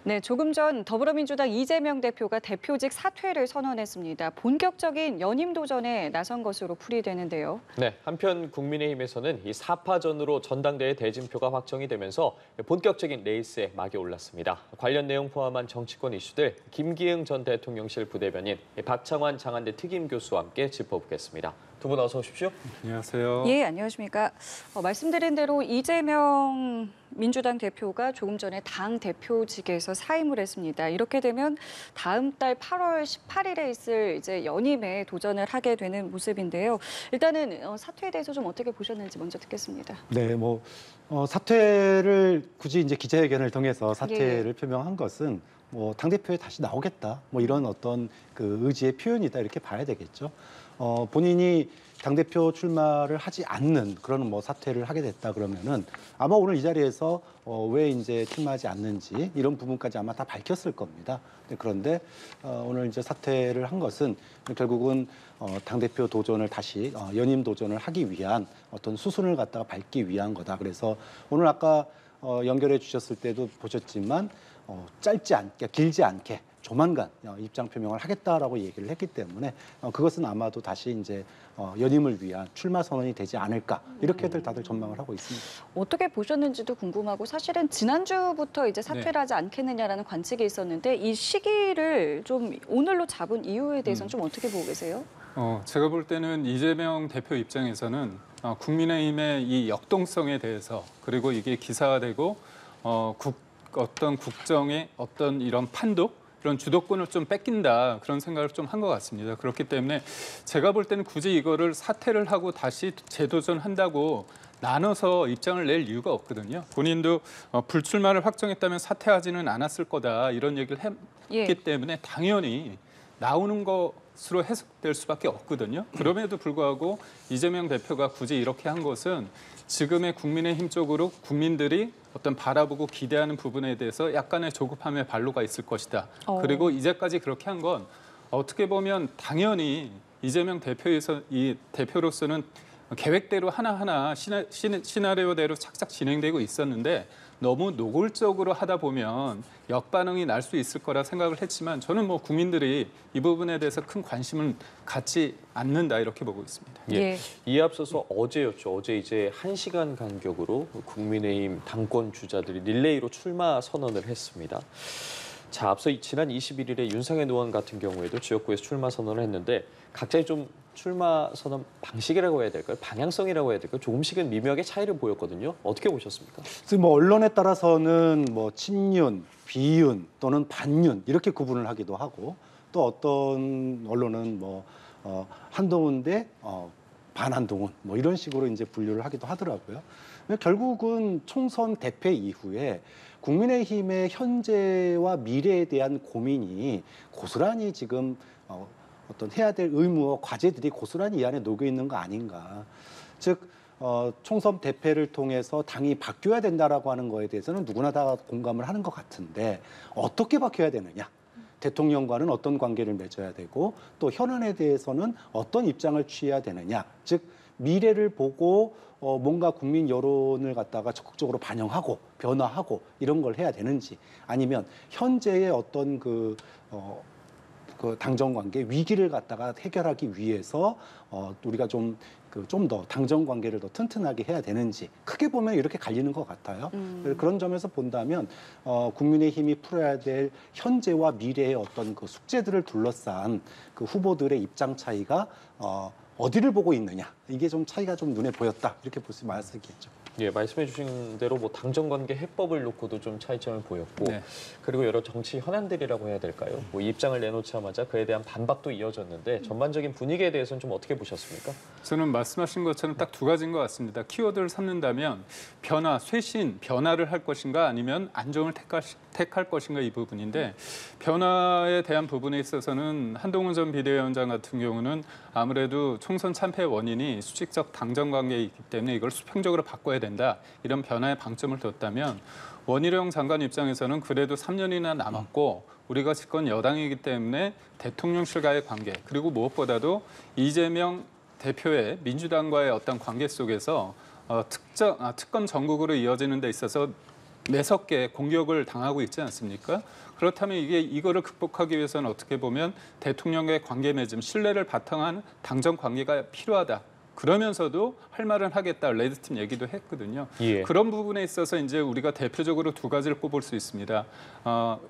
네, 조금 전 더불어민주당 이재명 대표가 대표직 사퇴를 선언했습니다. 본격적인 연임 도전에 나선 것으로 풀이되는데요. 네, 한편 국민의힘에서는 이 4파전으로 전당대회 대진표가 확정이 되면서 본격적인 레이스에 막이 올랐습니다. 관련 내용 포함한 정치권 이슈들 김기흥 전 대통령실 부대변인 박창환 장한대 특임교수와 함께 짚어보겠습니다. 두 분 어서 오십시오. 안녕하세요. 예, 안녕하십니까. 말씀드린 대로 이재명 민주당 대표가 조금 전에 당 대표직에서 사임을 했습니다. 이렇게 되면 다음 달 8월 18일에 있을 이제 연임에 도전을 하게 되는 모습인데요. 일단은 사퇴에 대해서 좀 어떻게 보셨는지 먼저 듣겠습니다. 네, 사퇴를 굳이 이제 기자회견을 통해서 사퇴를 표명한 것은 당대표에 다시 나오겠다, 이런 어떤 그 의지의 표현이다 이렇게 봐야 되겠죠. 본인이 당대표 출마를 하지 않는 그런 사퇴를 하게 됐다 그러면은 아마 오늘 이 자리에서 왜 이제 출마하지 않는지 이런 부분까지 아마 다 밝혔을 겁니다. 그런데 오늘 이제 사퇴를 한 것은 결국은 당대표 도전을 다시 연임 도전을 하기 위한 어떤 수순을 갖다가 밟기 위한 거다. 그래서 오늘 아까 연결해 주셨을 때도 보셨지만 짧지 않게, 길지 않게 조만간 입장 표명을 하겠다라고 얘기를 했기 때문에 그것은 아마도 다시 이제 연임을 위한 출마 선언이 되지 않을까 이렇게들 다들 전망을 하고 있습니다. 어떻게 보셨는지도 궁금하고 사실은 지난주부터 이제 사퇴를 하지 않겠느냐라는 관측이 있었는데 이 시기를 좀 오늘로 잡은 이유에 대해서는 좀 어떻게 보고 계세요? 제가 볼 때는 이재명 대표 입장에서는 국민의힘의 이 역동성에 대해서 그리고 이게 기사화되고 어떤 국정의 어떤 이런 판독 이런 주도권을 좀 뺏긴다 그런 생각을 좀 한 것 같습니다. 그렇기 때문에 제가 볼 때는 굳이 이거를 사퇴를 하고 다시 재도전한다고 나눠서 입장을 낼 이유가 없거든요. 본인도 불출마를 확정했다면 사퇴하지는 않았을 거다 이런 얘기를 했기 때문에 당연히 나오는 것으로 해석될 수밖에 없거든요. 그럼에도 불구하고 이재명 대표가 굳이 이렇게 한 것은 지금의 국민의힘 쪽으로 국민들이 어떤 바라보고 기대하는 부분에 대해서 약간의 조급함의 발로가 있을 것이다. 그리고 이제까지 그렇게 한 건 어떻게 보면 당연히 이재명 대표로서는 계획대로 하나하나 시나리오대로 착착 진행되고 있었는데 너무 노골적으로 하다 보면 역반응이 날 수 있을 거라 생각을 했지만 저는 국민들이 이 부분에 대해서 큰 관심을 갖지 않는다 이렇게 보고 있습니다. 예. 이에 앞서서 어제였죠. 어제 이제 1시간 간격으로 국민의힘 당권 주자들이 릴레이로 출마 선언을 했습니다. 자, 앞서 지난 21일에 윤상현 의원 같은 경우에도 지역구에서 출마 선언을 했는데 각자의 좀 출마 선언 방식이라고 해야 될까요? 방향성이라고 해야 될까요? 조금씩은 미묘하게 차이를 보였거든요. 어떻게 보셨습니까? 그래서 언론에 따라서는 친윤, 비윤 또는 반윤 이렇게 구분을 하기도 하고 또 어떤 언론은 한동훈 대 반한동훈 이런 식으로 이제 분류를 하기도 하더라고요. 결국은 총선 대패 이후에 국민의힘의 현재와 미래에 대한 고민이 고스란히 지금 어떤 해야 될 의무와 과제들이 고스란히 이 안에 녹여 있는 거 아닌가. 즉 총선 대패를 통해서 당이 바뀌어야 된다라고 하는 거에 대해서는 누구나 다 공감을 하는 것 같은데 어떻게 바뀌어야 되느냐. 대통령과는 어떤 관계를 맺어야 되고 또 현안에 대해서는 어떤 입장을 취해야 되느냐. 즉 미래를 보고 뭔가 국민 여론을 갖다가 적극적으로 반영하고 변화하고 이런 걸 해야 되는지 아니면 현재의 어떤 그 당정 관계 위기를 갖다가 해결하기 위해서 우리가 좀 더 당정 관계를 더 튼튼하게 해야 되는지 크게 보면 이렇게 갈리는 것 같아요. 그런 점에서 본다면 국민의힘이 풀어야 될 현재와 미래의 어떤 그 숙제들을 둘러싼 그 후보들의 입장 차이가 어디를 보고 있느냐 이게 좀 차이가 좀 눈에 보였다 이렇게 볼 수 있겠죠. 예, 말씀해 주신 대로 당정관계 해법을 놓고도 좀 차이점을 보였고 그리고 여러 정치 현안들이라고 해야 될까요? 입장을 내놓자마자 그에 대한 반박도 이어졌는데 전반적인 분위기에 대해서는 좀 어떻게 보셨습니까? 저는 말씀하신 것처럼 딱 두 가지인 것 같습니다. 키워드를 삼는다면 변화, 쇄신, 변화를 할 것인가 아니면 안정을 택할 것인가 이 부분인데 변화에 대한 부분에 있어서는 한동훈 전 비대위원장 같은 경우는 아무래도 총선 참패의 원인이 수직적 당정관계이기 때문에 이걸 수평적으로 바꿔야 된다. 이런 변화에 방점을 뒀다면 원희룡 장관 입장에서는 그래도 3년이나 남았고 우리가 집권 여당이기 때문에 대통령실과의 관계 그리고 무엇보다도 이재명 대표의 민주당과의 어떤 관계 속에서 특검 전국으로 이어지는 데 있어서 매섭게 공격을 당하고 있지 않습니까? 그렇다면 이거를 극복하기 위해서는 어떻게 보면 대통령의 관계 맺음, 신뢰를 바탕한 당정 관계가 필요하다. 그러면서도 할 말은 하겠다. 레드팀 얘기도 했거든요. 예. 그런 부분에 있어서 이제 우리가 대표적으로 두 가지를 꼽을 수 있습니다.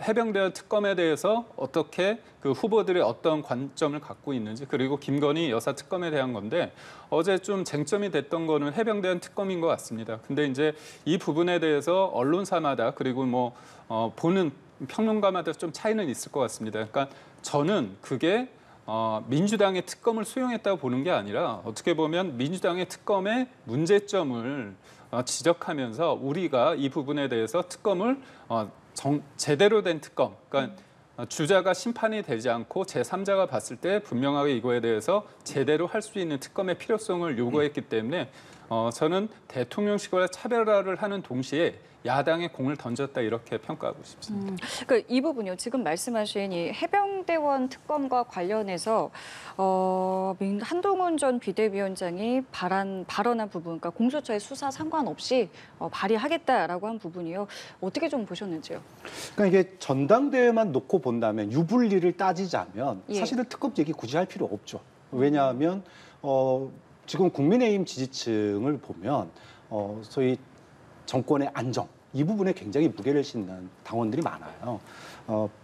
해병대 특검에 대해서 어떻게 그 후보들의 어떤 관점을 갖고 있는지, 그리고 김건희 여사 특검에 대한 건데 어제 좀 쟁점이 됐던 거는 해병대 특검인 것 같습니다. 근데 이제 이 부분에 대해서 언론사마다 그리고 뭐 보는 평론가마다 좀 차이는 있을 것 같습니다. 그러니까 저는 그게 민주당의 특검을 수용했다고 보는 게 아니라 어떻게 보면 민주당의 특검의 문제점을 지적하면서 우리가 이 부분에 대해서 특검을 제대로 된 특검, 그러니까 주자가 심판이 되지 않고 제3자가 봤을 때 분명하게 이거에 대해서 제대로 할 수 있는 특검의 필요성을 요구했기 때문에 저는 대통령실과 차별화를 하는 동시에 야당에 공을 던졌다 이렇게 평가하고 싶습니다. 그러니까 이 부분요. 지금 말씀하신 이 해병대원 특검과 관련해서 한동훈 전 비대위원장이 발언한 부분, 그러니까 공수처의 수사 상관없이 발의하겠다라고 한 부분이요. 어떻게 좀 보셨는지요? 그러니까 이게 전당대회만 놓고 본다면 유불리를 따지자면 예. 사실은 특검 얘기 굳이 할 필요 없죠. 왜냐하면 지금 국민의힘 지지층을 보면 소위 정권의 안정 이 부분에 굉장히 무게를 싣는 당원들이 많아요.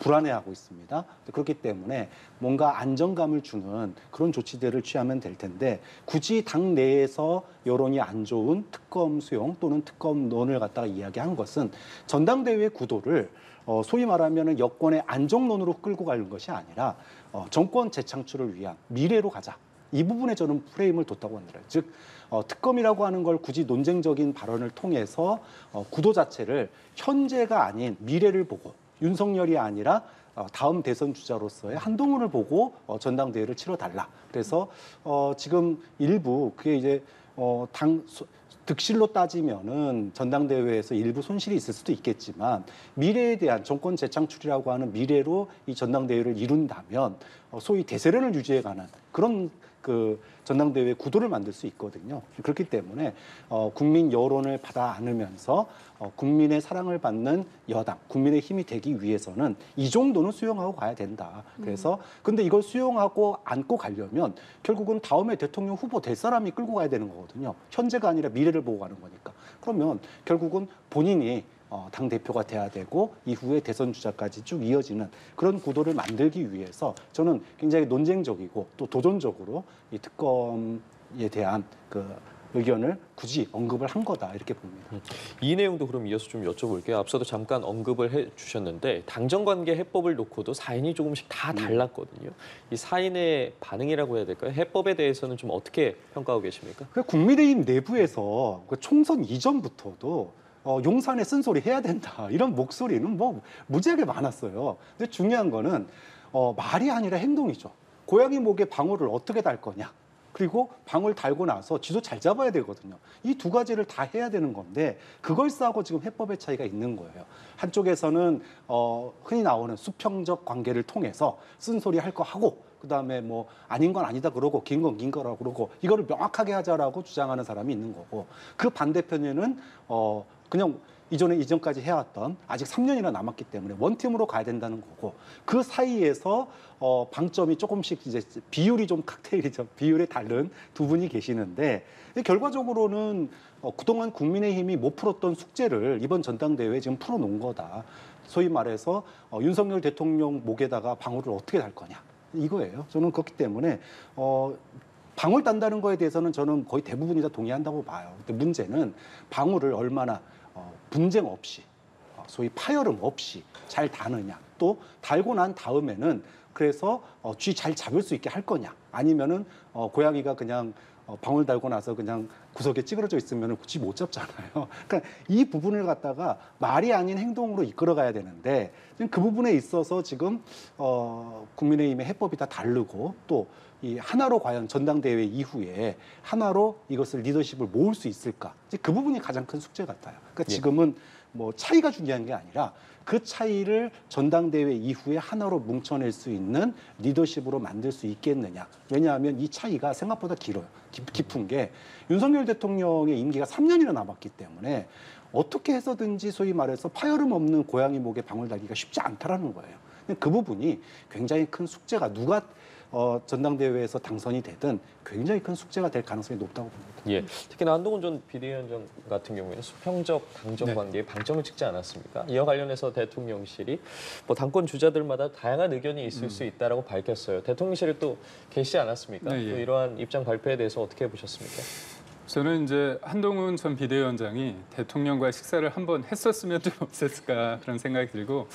불안해하고 있습니다. 그렇기 때문에 뭔가 안정감을 주는 그런 조치들을 취하면 될 텐데 굳이 당 내에서 여론이 안 좋은 특검 수용 또는 특검론을 갖다가 이야기한 것은 전당대회 구도를 소위 말하면 여권의 안정론으로 끌고 가는 것이 아니라 정권 재창출을 위한 미래로 가자. 이 부분에 저는 프레임을 뒀다고 합니다. 즉 특검이라고 하는 걸 굳이 논쟁적인 발언을 통해서 구도 자체를 현재가 아닌 미래를 보고 윤석열이 아니라 다음 대선 주자로서의 한동훈을 보고 전당대회를 치러달라. 그래서 지금 일부 그게 이제 득실로 따지면은 전당대회에서 일부 손실이 있을 수도 있겠지만 미래에 대한 정권 재창출이라고 하는 미래로 이 전당대회를 이룬다면 소위 대세론을 유지해가는 그런 그 전당대회 구도를 만들 수 있거든요. 그렇기 때문에 국민 여론을 받아 안으면서 국민의 사랑을 받는 여당, 국민의 힘이 되기 위해서는 이 정도는 수용하고 가야 된다. 그래서 근데 이걸 수용하고 안고 가려면 결국은 다음에 대통령 후보 될 사람이 끌고 가야 되는 거거든요. 현재가 아니라 미래를 보고 가는 거니까. 그러면 결국은 본인이 당 대표가 돼야 되고 이후에 대선 주자까지 쭉 이어지는 그런 구도를 만들기 위해서 저는 굉장히 논쟁적이고 또 도전적으로 이 특검에 대한 그 의견을 굳이 언급을 한 거다 이렇게 봅니다. 이 내용도 그럼 이어서 좀 여쭤볼게요. 앞서도 잠깐 언급을 해주셨는데 당정관계 해법을 놓고도 사인이 조금씩 다 달랐거든요. 이 사인의 반응이라고 해야 될까요? 해법에 대해서는 좀 어떻게 평가하고 계십니까? 국민의힘 내부에서 총선 이전부터도 용산에 쓴소리 해야 된다 이런 목소리는 뭐 무지하게 많았어요. 근데 중요한 거는 말이 아니라 행동이죠. 고양이 목에 방울을 어떻게 달 거냐. 그리고 방울 달고 나서 쥐도 잘 잡아야 되거든요. 이 두 가지를 다 해야 되는 건데 그걸 싸고 지금 해법의 차이가 있는 거예요. 한쪽에서는 흔히 나오는 수평적 관계를 통해서 쓴소리 할 거 하고 그다음에 뭐 아닌 건 아니다 그러고 긴 건 긴 거라고 그러고 이거를 명확하게 하자라고 주장하는 사람이 있는 거고 그 반대편에는 그냥 이전까지 해왔던 아직 3년이나 남았기 때문에 원팀으로 가야 된다는 거고 그 사이에서 방점이 조금씩 이제 비율이 좀 칵테일이죠. 비율이 다른 두 분이 계시는데 결과적으로는 그동안 국민의힘이 못 풀었던 숙제를 이번 전당대회에 지금 풀어놓은 거다. 소위 말해서 윤석열 대통령 목에다가 방울을 어떻게 달 거냐 이거예요. 저는 그렇기 때문에 방울 딴다는 거에 대해서는 저는 거의 대부분이 다 동의한다고 봐요. 근데 문제는 방울을 얼마나 분쟁 없이 소위 파열음 없이 잘 다느냐 또 달고 난 다음에는 그래서 쥐 잘 잡을 수 있게 할 거냐 아니면은 고양이가 그냥 방울 달고 나서 그냥 구석에 찌그러져 있으면 쥐 못 잡잖아요. 그러니까 이 부분을 갖다가 말이 아닌 행동으로 이끌어가야 되는데 그 부분에 있어서 지금 국민의힘의 해법이 다 다르고 또 이 하나로 과연 전당대회 이후에 하나로 이것을 리더십을 모을 수 있을까? 이제 그 부분이 가장 큰 숙제 같아요. 그러니까 지금은 뭐 차이가 중요한 게 아니라 그 차이를 전당대회 이후에 하나로 뭉쳐낼 수 있는 리더십으로 만들 수 있겠느냐. 왜냐하면 이 차이가 생각보다 길어요. 깊은 게 윤석열 대통령의 임기가 3년이나 남았기 때문에 어떻게 해서든지 소위 말해서 파열음 없는 고양이 목에 방울 달기가 쉽지 않다라는 거예요. 그 부분이 굉장히 큰 숙제가 누가 전당대회에서 당선이 되든 굉장히 큰 숙제가 될 가능성이 높다고 봅니다. 예, 특히나 한동훈 전 비대위원장 같은 경우에는 수평적 당정 네. 관계에 방점을 찍지 않았습니까? 이와 관련해서 대통령실이 뭐 당권 주자들마다 다양한 의견이 있을 수 있다라고 밝혔어요. 대통령실이 또 계시지 않았습니까? 네, 예. 또 이러한 입장 발표에 대해서 어떻게 보셨습니까? 저는 이제 한동훈 전 비대위원장이 대통령과의 식사를 한번 했었으면 좀 어땠을까 그런 생각이 들고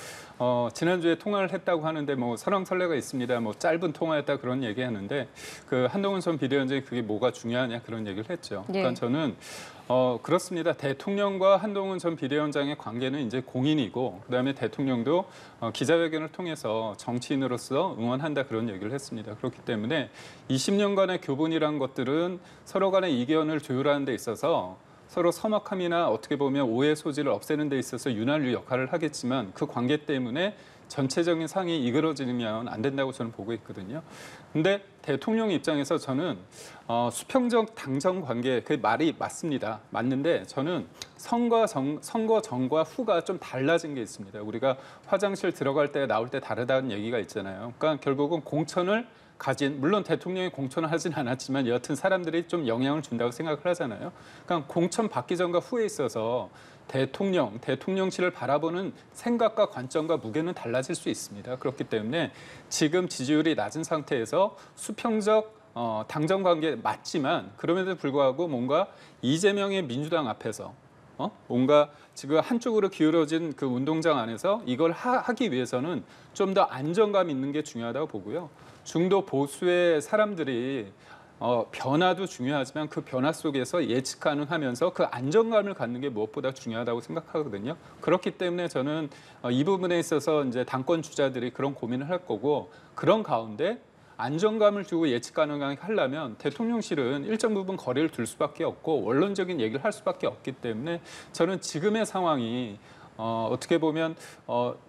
지난주에 통화를 했다고 하는데 뭐 설왕설래가 있습니다. 뭐 짧은 통화였다 그런 얘기하는데 그 한동훈 전 비대위원장이 그게 뭐가 중요하냐 그런 얘기를 했죠. 그러니까 네. 저는 그렇습니다. 대통령과 한동훈 전 비대위원장의 관계는 이제 공인이고 그다음에 대통령도 기자회견을 통해서 정치인으로서 응원한다 그런 얘기를 했습니다. 그렇기 때문에 20년간의 교분이란 것들은 서로 간의 이견을 조율하는 데 있어서 서로 서먹함이나 어떻게 보면 오해 소지를 없애는 데 있어서 윤활유 역할을 하겠지만 그 관계 때문에 전체적인 상이 이끌어지면 안 된다고 저는 보고 있거든요. 근데 대통령 입장에서 저는 수평적 당정 관계 그 말이 맞습니다. 맞는데 저는 선거 전과 후가 좀 달라진 게 있습니다. 우리가 화장실 들어갈 때 나올 때 다르다는 얘기가 있잖아요. 그러니까 결국은 공천을 가진 물론 대통령이 공천을 하진 않았지만 여하튼 사람들이 좀 영향을 준다고 생각을 하잖아요. 그러니까 공천 받기 전과 후에 있어서 대통령실을 바라보는 생각과 관점과 무게는 달라질 수 있습니다. 그렇기 때문에 지금 지지율이 낮은 상태에서 수평적 당정 관계 맞지만 그럼에도 불구하고 뭔가 이재명의 민주당 앞에서 뭔가 지금 한쪽으로 기울어진 그 운동장 안에서 이걸 하기 위해서는 좀 더 안정감 있는 게 중요하다고 보고요. 중도 보수의 사람들이 변화도 중요하지만 그 변화 속에서 예측 가능하면서 그 안정감을 갖는 게 무엇보다 중요하다고 생각하거든요. 그렇기 때문에 저는 이 부분에 있어서 이제 당권 주자들이 그런 고민을 할 거고 그런 가운데 안정감을 주고 예측 가능하게 하려면 대통령실은 일정 부분 거리를 둘 수밖에 없고 원론적인 얘기를 할 수밖에 없기 때문에 저는 지금의 상황이 어떻게 보면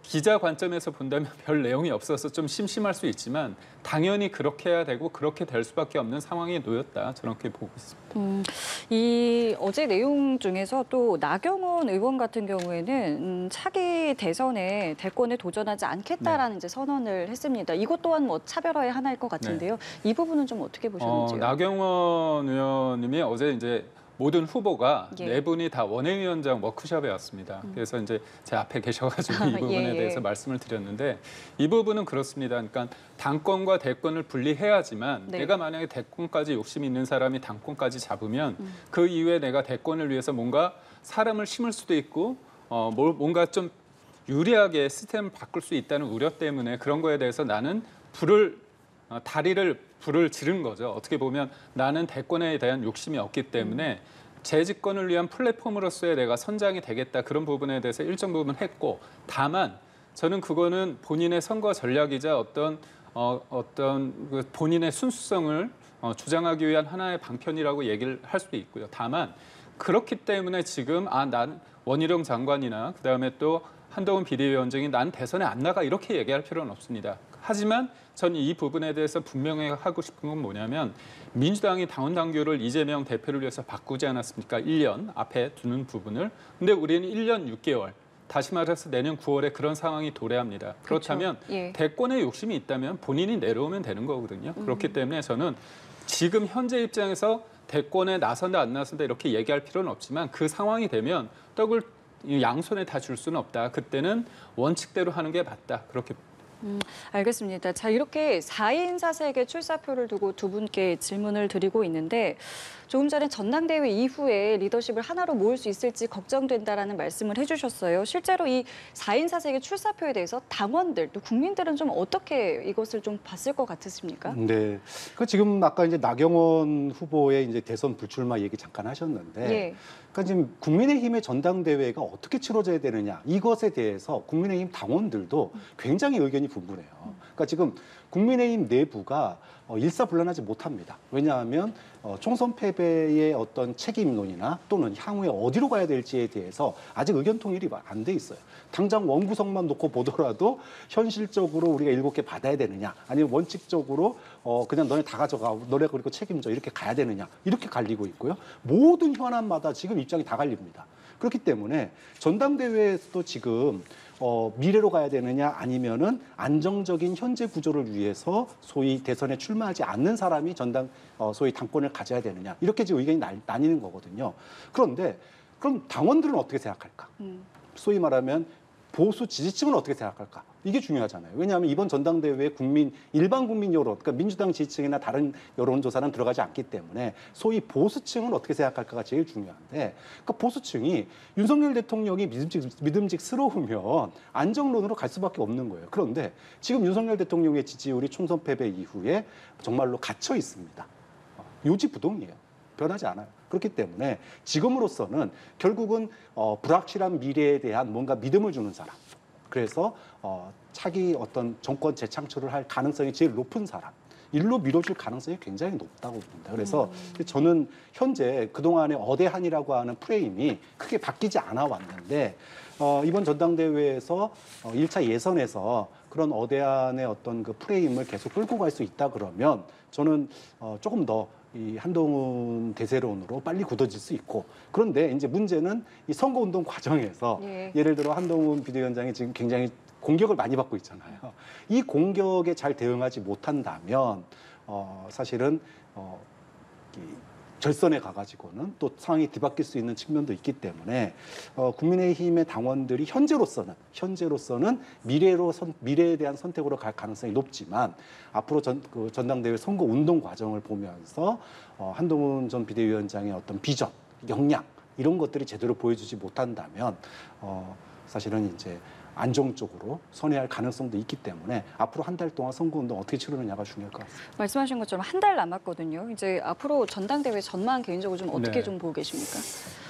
기자 관점에서 본다면 별 내용이 없어서 좀 심심할 수 있지만 당연히 그렇게 해야 되고 그렇게 될 수밖에 없는 상황에 놓였다. 저는 그렇게 보고 있습니다. 이 어제 내용 중에서 또 나경원 의원 같은 경우에는 차기 대선에 대권에 도전하지 않겠다라는 이제 선언을 했습니다. 이것 또한 뭐 차별화의 하나일 것 같은데요. 이 부분은 좀 어떻게 보셨는지요? 나경원 의원님이 어제 이제 모든 후보가 예. 네 분이 다 원외위원장 워크숍에 왔습니다. 그래서 이제 제 앞에 계셔가지고 이 부분에 예. 대해서 말씀을 드렸는데 이 부분은 그렇습니다. 그러니까 당권과 대권을 분리해야지만 네. 내가 만약에 대권까지 욕심이 있는 사람이 당권까지 잡으면 그 이후에 내가 대권을 위해서 뭔가 사람을 심을 수도 있고 뭔가 좀 유리하게 시스템을 바꿀 수 있다는 우려 때문에 그런 거에 대해서 나는 불을 지른 거죠. 어떻게 보면 나는 대권에 대한 욕심이 없기 때문에 재집권을 위한 플랫폼으로서의 내가 선장이 되겠다. 그런 부분에 대해서 일정 부분 했고 다만 저는 그거는 본인의 선거 전략이자 어떤 그 본인의 순수성을 주장하기 위한 하나의 방편이라고 얘기를 할 수도 있고요. 다만 그렇기 때문에 지금 난 원희룡 장관이나 그다음에 또 한동훈 비대위원장이 난 대선에 안 나가 이렇게 얘기할 필요는 없습니다. 하지만 저는 이 부분에 대해서 분명히 하고 싶은 건 뭐냐면 민주당이 당원 당규를 이재명 대표를 위해서 바꾸지 않았습니까? 1년 앞에 두는 부분을. 근데 우리는 1년 6개월. 다시 말해서 내년 9월에 그런 상황이 도래합니다. 그렇다면 그렇죠. 예. 대권에 욕심이 있다면 본인이 내려오면 되는 거거든요. 그렇기 때문에 저는 지금 현재 입장에서 대권에 나선다 안 나선다 이렇게 얘기할 필요는 없지만 그 상황이 되면 떡을 양손에 다 줄 수는 없다. 그때는 원칙대로 하는 게 맞다. 그렇게 알겠습니다. 자, 이렇게 4인 사색의 출사표를 두고 두 분께 질문을 드리고 있는데 조금 전에 전당대회 이후에 리더십을 하나로 모을 수 있을지 걱정된다라는 말씀을 해주셨어요. 실제로 이 4인 사색의 출사표에 대해서 당원들, 또 국민들은 좀 어떻게 이것을 좀 봤을 것 같으십니까? 네. 그 지금 아까 이제 나경원 후보의 이제 대선 불출마 얘기 잠깐 하셨는데, 예. 그러니까 지금 국민의힘의 전당대회가 어떻게 치러져야 되느냐 이것에 대해서 국민의힘 당원들도 굉장히 의견이 분분해요. 그러니까 지금 국민의힘 내부가 일사불란하지 못합니다. 왜냐하면 총선 패배의 어떤 책임론이나 또는 향후에 어디로 가야 될지에 대해서 아직 의견 통일이 안 돼 있어요. 당장 원구성만 놓고 보더라도 현실적으로 우리가 7개 받아야 되느냐 아니면 원칙적으로 그냥 너네 다 가져가 너네 그리고 책임져 이렇게 가야 되느냐 이렇게 갈리고 있고요. 모든 현안마다 지금 입장이 다 갈립니다. 그렇기 때문에 전당대회에서도 지금 미래로 가야 되느냐 아니면은 안정적인 현재 구조를 위해서 소위 대선에 출마하지 않는 사람이 소위 당권을 가져야 되느냐 이렇게 지금 의견이 나뉘는 거거든요. 그런데 그럼 당원들은 어떻게 생각할까? 소위 말하면 보수 지지층은 어떻게 생각할까? 이게 중요하잖아요. 왜냐하면 이번 전당대회에 일반 국민 여론, 그러니까 민주당 지지층이나 다른 여론조사는 들어가지 않기 때문에 소위 보수층은 어떻게 생각할까가 제일 중요한데, 그러니까 보수층이 윤석열 대통령이 믿음직스러우면 안정론으로 갈 수밖에 없는 거예요. 그런데 지금 윤석열 대통령의 지지율이 총선 패배 이후에 정말로 갇혀 있습니다. 요지부동이에요. 변하지 않아요. 그렇기 때문에 지금으로서는 결국은 불확실한 미래에 대한 뭔가 믿음을 주는 사람, 그래서 차기 어떤 정권 재창출을 할 가능성이 제일 높은 사람, 일로 밀어줄 가능성이 굉장히 높다고 봅니다. 그래서 저는 현재 그동안의 어대한이라고 하는 프레임이 크게 바뀌지 않아 왔는데 이번 전당대회에서 1차 예선에서 그런 어대한의 어떤 그 프레임을 계속 끌고 갈 수 있다 그러면 저는 조금 더 이 한동훈 대세론으로 빨리 굳어질 수 있고, 그런데 이제 문제는 이 선거운동 과정에서 예를 들어 한동훈 비대위원장이 지금 굉장히 공격을 많이 받고 있잖아요. 이 공격에 잘 대응하지 못한다면 사실은 결선에 가가지고는 또 상황이 뒤바뀔 수 있는 측면도 있기 때문에 국민의힘의 당원들이 현재로서는 미래에 대한 선택으로 갈 가능성이 높지만 앞으로 전당대회 선거 운동 과정을 보면서 한동훈 전 비대위원장의 어떤 비전, 역량 이런 것들이 제대로 보여주지 못한다면 사실은 이제 안정적으로 선회할 가능성도 있기 때문에 앞으로 한 달 동안 선거운동 어떻게 치르느냐가 중요할 것 같습니다. 말씀하신 것처럼 한 달 남았거든요. 이제 앞으로 전당대회 전망 개인적으로 좀 어떻게 네. 좀 보고 계십니까?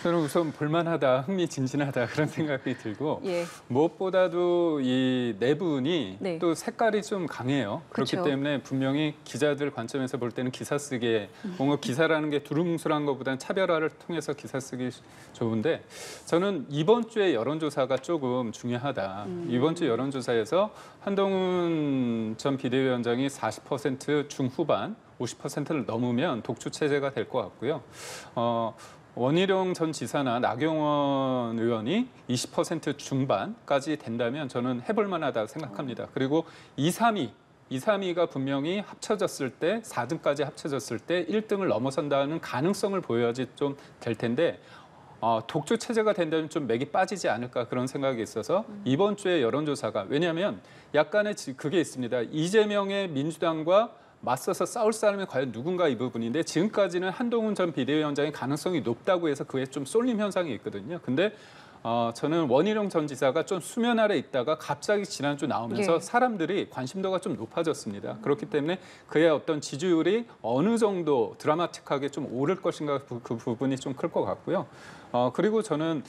저는 우선 볼만하다, 흥미진진하다 그런 생각이 들고 예. 무엇보다도 이 네 분이 네. 또 색깔이 좀 강해요. 그렇기 그렇죠. 때문에 분명히 기자들 관점에서 볼 때는 기사 쓰기에 뭔가 기사라는 게 두루뭉술한 것보다는 차별화를 통해서 기사 쓰기 좋은데 저는 이번 주에 여론조사가 조금 중요하다. 이번 주 여론조사에서 한동훈 전 비대위원장이 40% 중후반, 50%를 넘으면 독주 체제가 될 것 같고요. 원희룡 전 지사나 나경원 의원이 20% 중반까지 된다면 저는 해볼 만하다고 생각합니다. 그리고 2, 3위가 분명히 합쳐졌을 때 4등까지 합쳐졌을 때 1등을 넘어선다는 가능성을 보여야지 좀 될 텐데 독주 체제가 된다면 좀 맥이 빠지지 않을까 그런 생각이 있어서 이번 주에 여론조사가, 왜냐하면 약간의 그게 있습니다. 이재명의 민주당과 맞서서 싸울 사람이 과연 누군가 이 부분인데 지금까지는 한동훈 전 비대위원장의 가능성이 높다고 해서 그에 좀 쏠림 현상이 있거든요. 근데 저는 원희룡 전 지사가 좀 수면 아래 있다가 갑자기 지난주 나오면서 예. 사람들이 관심도가 좀 높아졌습니다. 그렇기 때문에 그의 어떤 지지율이 어느 정도 드라마틱하게 좀 오를 것인가 그 부분이 좀 클 것 같고요. 그리고 저는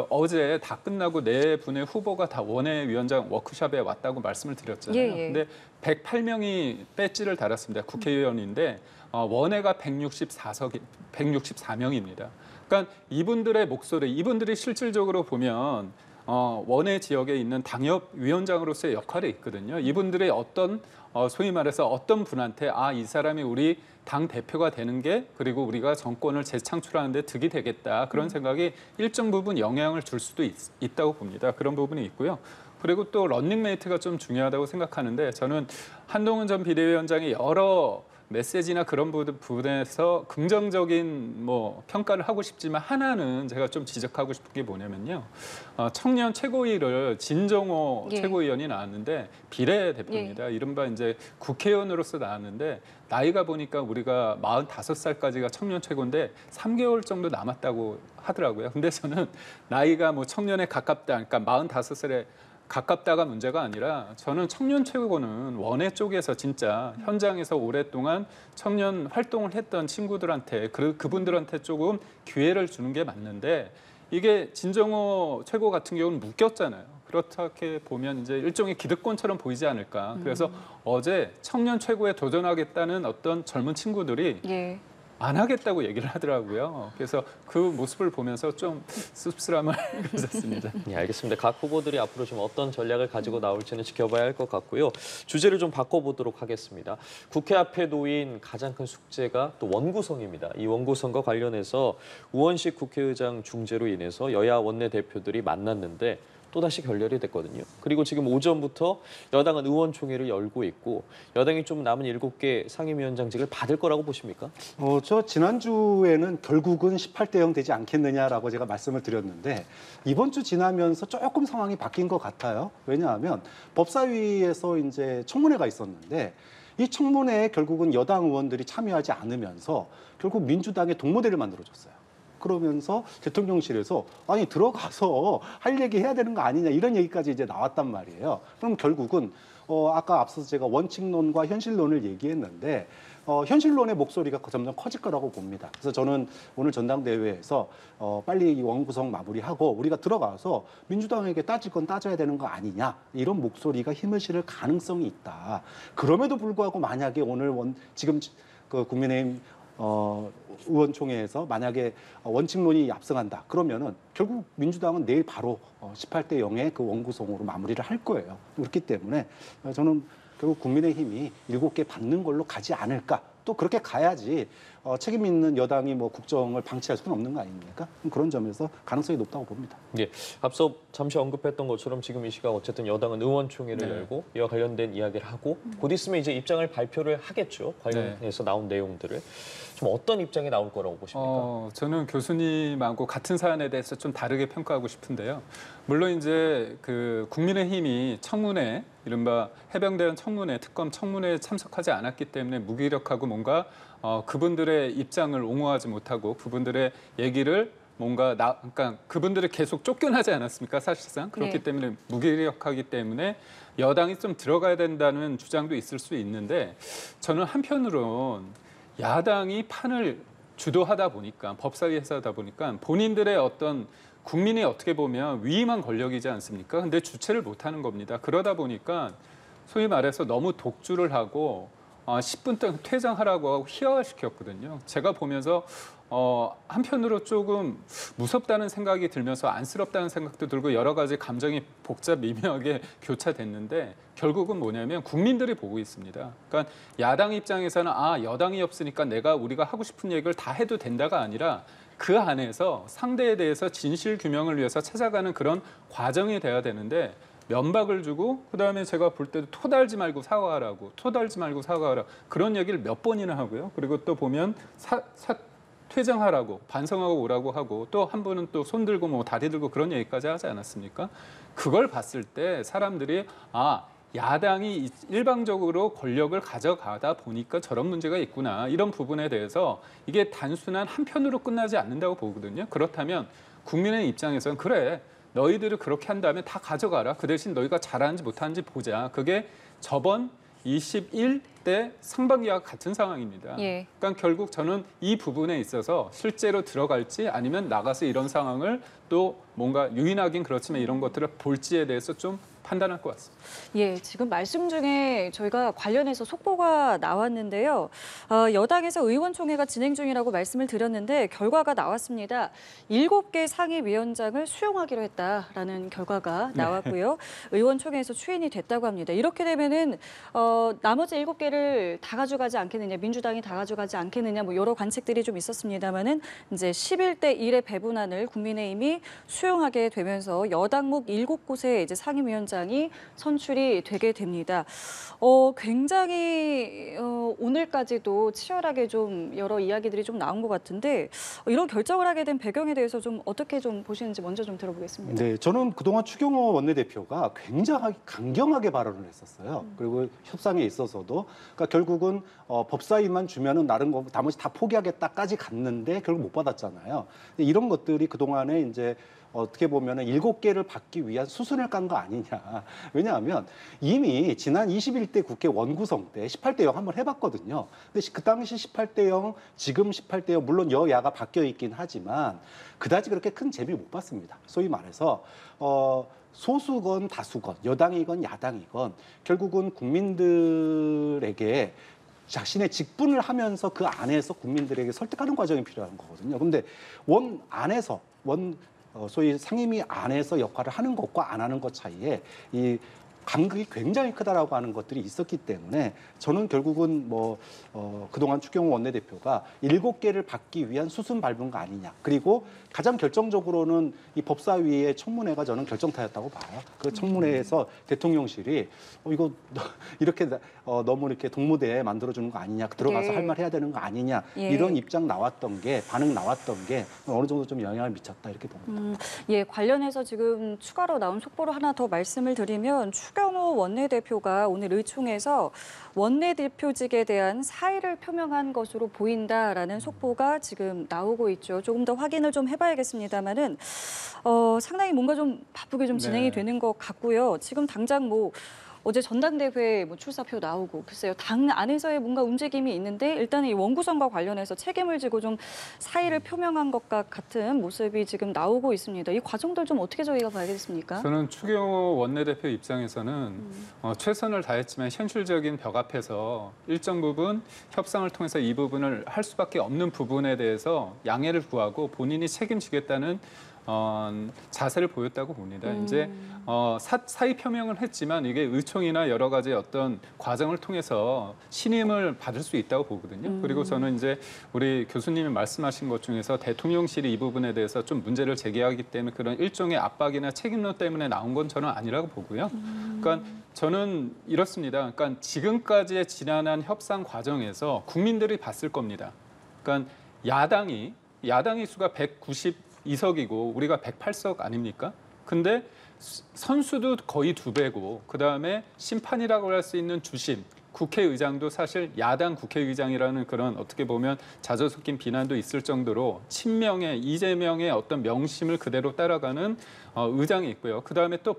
어제 다 끝나고 네 분의 후보가 다 원외위원장 워크숍에 왔다고 말씀을 드렸잖아요. 예, 예. 근데 108명이 배지를 달았습니다. 국회의원인데 원외가 164명입니다. 그러니까 이분들의 목소리, 이분들이 실질적으로 보면 원외 지역에 있는 당협위원장으로서의 역할이 있거든요. 이분들의 어떤 소위 말해서 어떤 분한테 이 사람이 우리 당 대표가 되는 게, 그리고 우리가 정권을 재창출하는 데 득이 되겠다. 그런 생각이 일정 부분 영향을 줄 수도 있다고 봅니다. 그런 부분이 있고요. 그리고 또 런닝메이트가 좀 중요하다고 생각하는데 저는 한동훈 전 비대위원장이 여러 메시지나 그런 부분에서 긍정적인 평가를 하고 싶지만 하나는 제가 좀 지적하고 싶은 게 뭐냐면요. 청년 최고위를 진정호 예. 최고위원이 나왔는데 비례대표입니다. 이른바 이제 국회의원으로서 나왔는데 나이가 보니까 우리가 45살까지가 청년 최고인데 3개월 정도 남았다고 하더라고요. 근데 저는 나이가 청년에 가깝다, 그러니까 45살에 가깝다가 문제가 아니라 저는 청년 최고는 원외 쪽에서 진짜 현장에서 오랫동안 청년 활동을 했던 친구들한테 그분들한테 조금 기회를 주는 게 맞는데 이게 진정호 최고 같은 경우는 묶였잖아요. 그렇게 보면 이제 일종의 기득권처럼 보이지 않을까. 그래서 어제 청년 최고에 도전하겠다는 어떤 젊은 친구들이 예. 안 하겠다고 얘기를 하더라고요. 그래서 그 모습을 보면서 좀 씁쓸함을 가졌습니다. 네, 알겠습니다. 각 후보들이 앞으로 좀 어떤 전략을 가지고 나올지는 지켜봐야 할 것 같고요. 주제를 좀 바꿔보도록 하겠습니다. 국회 앞에 놓인 가장 큰 숙제가 또 원구성입니다. 이 원구성과 관련해서 우원식 국회의장 중재로 인해서 여야 원내대표들이 만났는데 또다시 결렬이 됐거든요. 그리고 지금 오전부터 여당은 의원총회를 열고 있고 여당이 좀 남은 7개 상임위원장직을 받을 거라고 보십니까? 저 지난주에는 결국은 18대 0 되지 않겠느냐라고 제가 말씀을 드렸는데 이번 주 지나면서 조금 상황이 바뀐 것 같아요. 왜냐하면 법사위에서 이제 청문회가 있었는데 이 청문회에 결국은 여당 의원들이 참여하지 않으면서 결국 민주당의 동무대를 만들어줬어요. 그러면서 대통령실에서 아니 들어가서 할 얘기 해야 되는 거 아니냐 이런 얘기까지 이제 나왔단 말이에요. 그럼 결국은 아까 앞서서 제가 원칙론과 현실론을 얘기했는데 현실론의 목소리가 점점 커질 거라고 봅니다. 그래서 저는 오늘 전당대회에서 빨리 이 원구성 마무리하고 우리가 들어가서 민주당에게 따질 건 따져야 되는 거 아니냐 이런 목소리가 힘을 실을 가능성이 있다. 그럼에도 불구하고 만약에 오늘 지금 그 국민의힘 의원총회에서 만약에 원칙론이 압승한다. 그러면은 결국 민주당은 내일 바로 18대 0의 그 원구성으로 마무리를 할 거예요. 그렇기 때문에 저는 결국 국민의힘이 7개 받는 걸로 가지 않을까. 또 그렇게 가야지 책임 있는 여당이 뭐 국정을 방치할 수는 없는 거 아닙니까? 그런 점에서 가능성이 높다고 봅니다. 예, 앞서 잠시 언급했던 것처럼 지금 이 시각 어쨌든 여당은 의원총회를 열고 이와 관련된 이야기를 하고 곧 있으면 이제 입장을 발표를 하겠죠. 관련해서 나온 내용들을. 좀 어떤 입장이 나올 거라고 보십니까? 저는 교수님하고 같은 사안에 대해서 좀 다르게 평가하고 싶은데요. 물론 이제 그 국민의힘이 청문회, 이른바 해병대원 청문회, 특검 청문회에 참석하지 않았기 때문에 무기력하고 뭔가 그분들의 입장을 옹호하지 못하고 그분들의 얘기를 뭔가 그러니까 그분들을 계속 쫓겨나지 않았습니까? 사실상 그렇기 네. 때문에 무기력하기 때문에 여당이 좀 들어가야 된다는 주장도 있을 수 있는데 저는 한편으론 야당이 판을 주도하다 보니까 법사위에서 하다 보니까 본인들의 어떤 국민이 어떻게 보면 위임한 권력이지 않습니까? 근데 주체를 못하는 겁니다. 그러다 보니까 소위 말해서 너무 독주를 하고 10분 동안 퇴장하라고 하고 희화화시켰거든요. 제가 보면서 한편으로 조금 무섭다는 생각이 들면서 안쓰럽다는 생각도 들고 여러 가지 감정이 복잡 미묘하게 교차됐는데 결국은 뭐냐면 국민들이 보고 있습니다. 그러니까 야당 입장에서는 여당이 없으니까 우리가 하고 싶은 얘기를 다 해도 된다가 아니라 그 안에서 상대에 대해서 진실 규명을 위해서 찾아가는 그런 과정이 돼야 되는데 면박을 주고 그다음에 제가 볼 때도 토 달지 말고 사과하라고 그런 얘기를 몇 번이나 하고요. 그리고 또 보면 퇴장하라고 반성하고 오라고 하고 또 한 분은 또 손 들고 뭐 다리 들고 그런 얘기까지 하지 않았습니까? 그걸 봤을 때 사람들이 야당이 일방적으로 권력을 가져가다 보니까 저런 문제가 있구나. 이런 부분에 대해서 이게 단순한 한편으로 끝나지 않는다고 보거든요. 그렇다면 국민의 입장에서는 그래. 너희들이 그렇게 한다면 다 가져가라. 그 대신 너희가 잘하는지 못하는지 보자. 그게 저번 21대 상반기와 같은 상황입니다. 예. 그러니까 결국 저는 이 부분에 있어서 실제로 들어갈지 아니면 나가서 이런 상황을 또 뭔가 유인하긴 그렇지만 이런 것들을 볼지에 대해서 좀 판단할 것 같습니다. 예, 지금 말씀 중에 저희가 관련해서 속보가 나왔는데요. 여당에서 의원총회가 진행 중이라고 말씀을 드렸는데 결과가 나왔습니다. 7개 상임위원장을 수용하기로 했다라는 결과가 나왔고요. 의원총회에서 추인이 됐다고 합니다. 이렇게 되면은 나머지 7개를 다 가져가지 않겠느냐, 민주당이 다 가져가지 않겠느냐, 뭐 여러 관측들이 좀 있었습니다만은 이제 11대 1의 배분안을 국민의힘이 수용하게 되면서 여당목 7곳의 이제 상임위원장이 선출이 되게 됩니다. 굉장히 오늘까지도 치열하게 좀 여러 이야기들이 좀 나온 것 같은데 이런 결정을 하게 된 배경에 대해서 좀 어떻게 좀 보시는지 먼저 좀 들어보겠습니다. 네, 저는 그동안 추경호 원내대표가 굉장히 강경하게 발언을 했었어요. 그리고 협상에 있어서도 그러니까 결국은 법사위만 주면은 나머지 다 포기하겠다까지 갔는데 결국 못 받았잖아요. 이런 것들이 그동안에 이제 어떻게 보면은 7개를 받기 위한 수순을 깐 거 아니냐. 왜냐하면 이미 지난 21대 국회 원구성 때 18대 0 한번 해봤거든요. 근데 그 당시 18대 0, 지금 18대 0, 물론 여야가 바뀌어 있긴 하지만 그다지 그렇게 큰 재미 못 봤습니다. 소위 말해서 소수건 다수건, 여당이건 야당이건 결국은 국민들에게 자신의 직분을 하면서 그 안에서 국민들에게 설득하는 과정이 필요한 거거든요. 근데 원 안에서 소위 상임위 안에서 역할을 하는 것과 안 하는 것 사이에 이 간극이 굉장히 크다라고 하는 것들이 있었기 때문에 저는 결국은 그동안 추경호 원내대표가 7개를 받기 위한 수순 밟은 거 아니냐. 그리고 가장 결정적으로는 이 법사위의 청문회가 저는 결정타였다고 봐요. 그 청문회에서 대통령실이 이거 이렇게 너무 이렇게 동무대에 만들어주는 거 아니냐. 들어가서 네. 할 말 해야 되는 거 아니냐. 예. 이런 입장 나왔던 게 반응 나왔던 게 어느 정도 좀 영향을 미쳤다 이렇게 봅니다. 예, 관련해서 지금 추가로 나온 속보를 하나 더 말씀을 드리면 추경호 원내대표가 오늘 의총에서 원내대표직에 대한 사의를 표명한 것으로 보인다라는 속보가 지금 나오고 있죠. 조금 더 확인을 좀 해봐야겠습니다만은 상당히 뭔가 좀 바쁘게 좀 진행이 네. 되는 것 같고요. 지금 당장 어제 전당대회 출사표 나오고 글쎄요 당 안에서의 뭔가 움직임이 있는데 일단 이 원구성과 관련해서 책임을 지고 좀 사의를 표명한 것과 같은 모습이 지금 나오고 있습니다. 이 과정들 좀 어떻게 저희가 봐야겠습니까? 저는 추경호 원내대표 입장에서는 최선을 다했지만 현실적인 벽 앞에서 일정 부분 협상을 통해서 이 부분을 할 수밖에 없는 부분에 대해서 양해를 구하고 본인이 책임지겠다는 자세를 보였다고 봅니다. 이제 사의 표명을 했지만 이게 의총이나 여러 가지 어떤 과정을 통해서 신임을 받을 수 있다고 보거든요. 그리고 저는 이제 우리 교수님이 말씀하신 것 중에서 대통령실이 이 부분에 대해서 좀 문제를 제기하기 때문에 그런 일종의 압박이나 책임론 때문에 나온 건 저는 아니라고 보고요. 그러니까 저는 이렇습니다. 그러니까 지금까지의 지난한 협상 과정에서 국민들이 봤을 겁니다. 그러니까 야당이 수가 192석이고 우리가 108석 아닙니까? 근데 선수도 거의 2배고 그다음에 심판이라고 할 수 있는 주심, 국회의장도 사실 야당 국회의장이라는 그런 어떻게 보면 자저 섞인 비난도 있을 정도로 친명의 이재명의 어떤 명심을 그대로 따라가는 의장이 있고요. 그다음에 또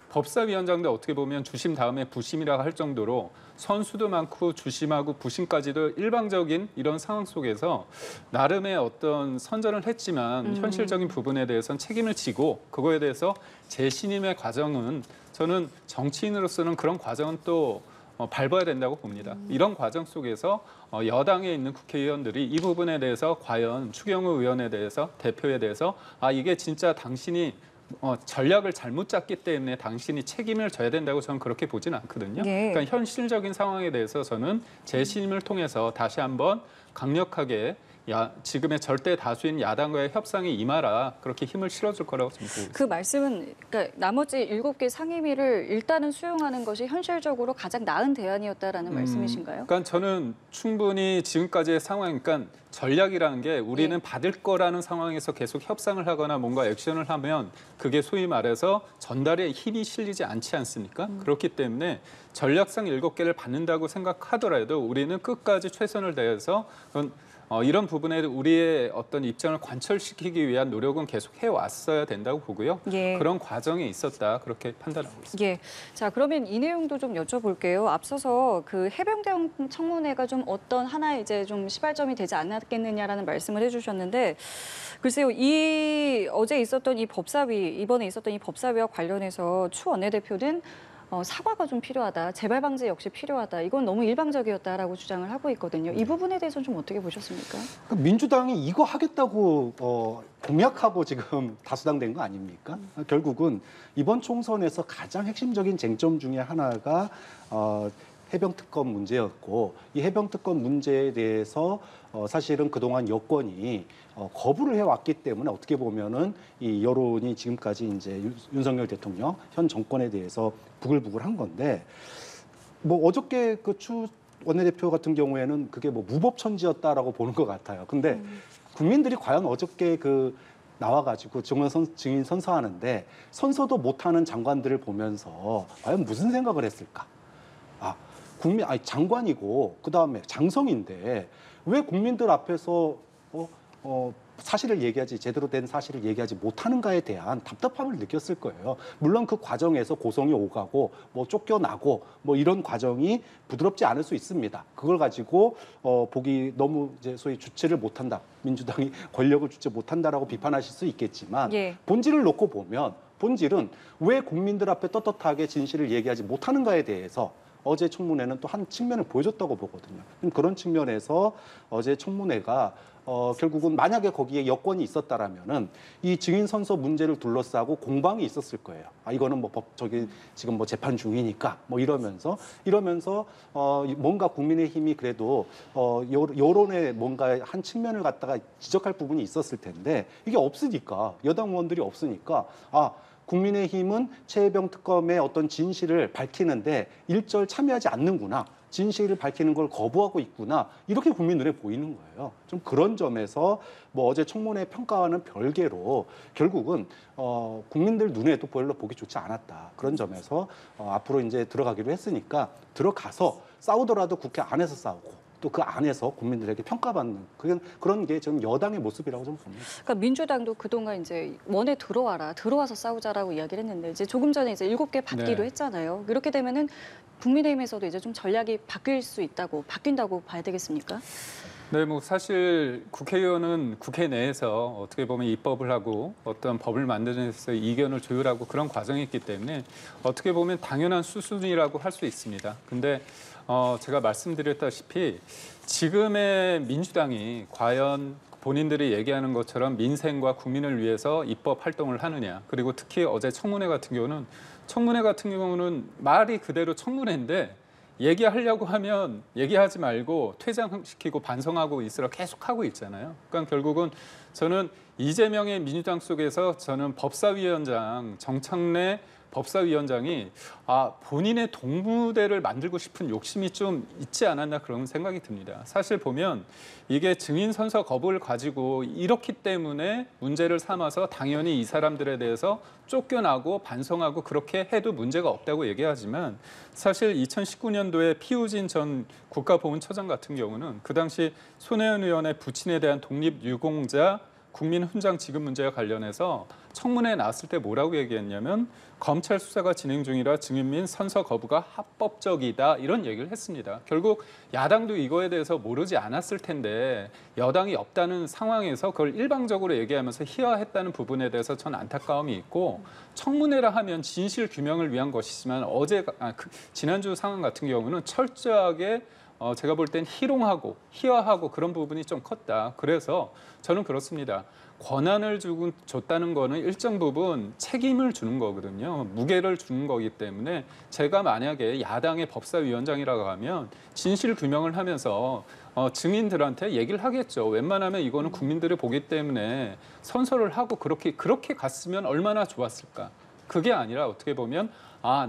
법사위원장도 어떻게 보면 주심 다음에 부심이라고 할 정도로 선수도 많고 주심하고 부심까지도 일방적인 이런 상황 속에서 나름의 어떤 선전을 했지만 현실적인 부분에 대해서는 책임을 지고 그거에 대해서 재신임의 과정은 저는 정치인으로서는 그런 과정은 또 밟아야 된다고 봅니다. 이런 과정 속에서 여당에 있는 국회의원들이 이 부분에 대해서 과연 추경호 의원에 대해서 대표에 대해서 이게 진짜 당신이 전략을 잘못 짰기 때문에 당신이 책임을 져야 된다고 저는 그렇게 보진 않거든요. 예. 그러니까 현실적인 상황에 대해서 저는 재신임을 통해서 다시 한번 강력하게 지금의 절대 다수인 야당과의 협상에 임하라 그렇게 힘을 실어줄 거라고 저는 보고 있습니다. 그 말씀은 그러니까 나머지 7개 상임위를 일단은 수용하는 것이 현실적으로 가장 나은 대안이었다라는 말씀이신가요? 그러니까 저는 충분히 지금까지의 상황, 그러니까 전략이라는 게 우리는 받을 거라는 상황에서 계속 협상을 하거나 뭔가 액션을 하면 그게 소위 말해서 전달에 힘이 실리지 않지 않습니까? 그렇기 때문에 전략상 7개를 받는다고 생각하더라도 우리는 끝까지 최선을 다해서 이런 부분에 우리의 어떤 입장을 관철시키기 위한 노력은 계속 해왔어야 된다고 보고요. 예. 그런 과정에 있었다 그렇게 판단하고 있습니다. 예. 자, 그러면 이 내용도 좀 여쭤볼게요. 앞서서 그 해병대 청문회가 좀 어떤 하나의 이제 좀 시발점이 되지 않았겠느냐라는 말씀을 해주셨는데, 글쎄요, 어제 있었던 이 법사위, 이번에 있었던 이 법사위와 관련해서 추 원내대표는 사과가 좀 필요하다, 재발 방지 역시 필요하다. 이건 너무 일방적이었다라고 주장을 하고 있거든요. 이 부분에 대해서는 좀 어떻게 보셨습니까? 민주당이 이거 하겠다고 공약하고 지금 다수당 된 거 아닙니까? 결국은 이번 총선에서 가장 핵심적인 쟁점 중에 하나가 해병특검 문제였고, 이 해병특검 문제에 대해서 사실은 그동안 여권이 거부를 해왔기 때문에 어떻게 보면은 이 여론이 지금까지 이제 윤석열 대통령 현 정권에 대해서 부글부글한 건데, 어저께 그 추 원내대표 같은 경우에는 그게 무법천지였다라고 보는 것 같아요. 근데 국민들이 과연 어저께 나와가지고 증인 선서하는데 선서도 못하는 장관들을 보면서 과연 무슨 생각을 했을까? 장관이고 그다음에 장성인데 왜 국민들 앞에서 사실을 얘기하지, 제대로 된 사실을 얘기하지 못하는가에 대한 답답함을 느꼈을 거예요. 물론 그 과정에서 고성이 오가고 쫓겨나고 이런 과정이 부드럽지 않을 수 있습니다. 그걸 가지고 보기 너무 이제 소위 주체를 못한다, 민주당이 권력을 주체 못한다라고 비판하실 수 있겠지만, 예. 본질을 놓고 보면 본질은 왜 국민들 앞에 떳떳하게 진실을 얘기하지 못하는가에 대해서 어제 청문회는 또 한 측면을 보여줬다고 보거든요. 그런 측면에서 어제 청문회가 결국은 만약에 거기에 여건이 있었다라면은 이 증인 선서 문제를 둘러싸고 공방이 있었을 거예요. 이거는 뭐 저기 지금 뭐 재판 중이니까 뭐 이러면서 뭔가 국민의힘이 그래도 여론의 뭔가 한 측면을 갖다가 지적할 부분이 있었을 텐데 이게 없으니까 여당 의원들이 없으니까 국민의힘은 최혜병 특검의 어떤 진실을 밝히는데 일절 참여하지 않는구나. 진실을 밝히는 걸 거부하고 있구나. 이렇게 국민 눈에 보이는 거예요. 좀 그런 점에서 뭐 어제 청문회 평가와는 별개로 결국은 국민들 눈에도 별로 보기 좋지 않았다. 그런 점에서 앞으로 이제 들어가기로 했으니까 들어가서 싸우더라도 국회 안에서 싸우고 또 그 안에서 국민들에게 평가받는 그런 게 지금 여당의 모습이라고 좀 봅니다. 그러니까 민주당도 그동안 이제 원에 들어와서 싸우자라고 이야기를 했는데 이제 조금 전에 이제 7개 받기로 네. 했잖아요. 이렇게 되면은 국민의힘에서도 이제 좀 전략이 바뀐다고 봐야 되겠습니까? 네, 뭐 사실 국회의원은 국회 내에서 어떻게 보면 입법을 하고 어떤 법을 만드는 데서 이견을 조율하고 그런 과정이 있기 때문에 어떻게 보면 당연한 수순이라고 할 수 있습니다. 근데 제가 말씀드렸다시피 지금의 민주당이 과연 본인들이 얘기하는 것처럼 민생과 국민을 위해서 입법 활동을 하느냐. 그리고 특히 어제 청문회 같은 경우는 말이 그대로 청문회인데 얘기하려고 하면 얘기하지 말고 퇴장시키고 반성하고 있으라 계속 하고 있잖아요. 그러니까 결국은 저는 이재명의 민주당 속에서 저는 법사위원장 정청래 법사위원장이 본인의 동무대를 만들고 싶은 욕심이 좀 있지 않았나 그런 생각이 듭니다. 사실 보면 이게 증인 선서 거부를 가지고 이렇기 때문에 문제를 삼아서 당연히 이 사람들에 대해서 쫓겨나고 반성하고 그렇게 해도 문제가 없다고 얘기하지만 사실 2019년도에 피우진 전 국가보훈처장 같은 경우는 그 당시 손혜원 의원의 부친에 대한 독립유공자 국민 훈장 지급 문제와 관련해서 청문회에 나왔을 때 뭐라고 얘기했냐면 검찰 수사가 진행 중이라 증인 및 선서 거부가 합법적이다 이런 얘기를 했습니다. 결국 야당도 이거에 대해서 모르지 않았을 텐데 여당이 없다는 상황에서 그걸 일방적으로 얘기하면서 희화했다는 부분에 대해서 전 안타까움이 있고 청문회라 하면 진실 규명을 위한 것이지만 지난주 상황 같은 경우는 철저하게 제가 볼 땐 희화하고 그런 부분이 좀 컸다. 그래서 저는 그렇습니다. 권한을 줬다는 거는 일정 부분 책임을 주는 거거든요. 무게를 주는 거기 때문에 제가 만약에 야당의 법사위원장이라고 하면 진실 규명을 하면서 증인들한테 얘기를 하겠죠. 웬만하면 이거는 국민들이 보기 때문에 선서를 하고 그렇게 갔으면 얼마나 좋았을까. 그게 아니라 어떻게 보면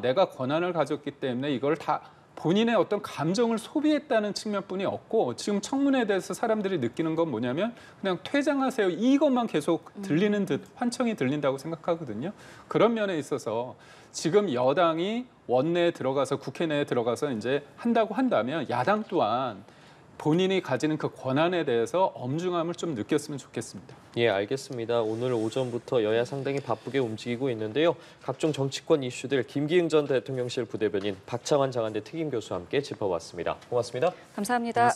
내가 권한을 가졌기 때문에 이걸 다 본인의 어떤 감정을 소비했다는 측면뿐이 없고 지금 청문회에 대해서 사람들이 느끼는 건 뭐냐면 그냥 퇴장하세요. 이것만 계속 들리는 듯 환청이 들린다고 생각하거든요. 그런 면에 있어서 지금 여당이 원내에 들어가서 국회 내에 들어가서 이제 한다고 한다면 야당 또한 본인이 가지는 그 권한에 대해서 엄중함을 좀 느꼈으면 좋겠습니다. 예, 알겠습니다. 오늘 오전부터 여야 상당히 바쁘게 움직이고 있는데요. 각종 정치권 이슈들 김기흥 전 대통령실 부대변인 박창환 장한대 특임교수와 함께 짚어봤습니다. 고맙습니다. 감사합니다.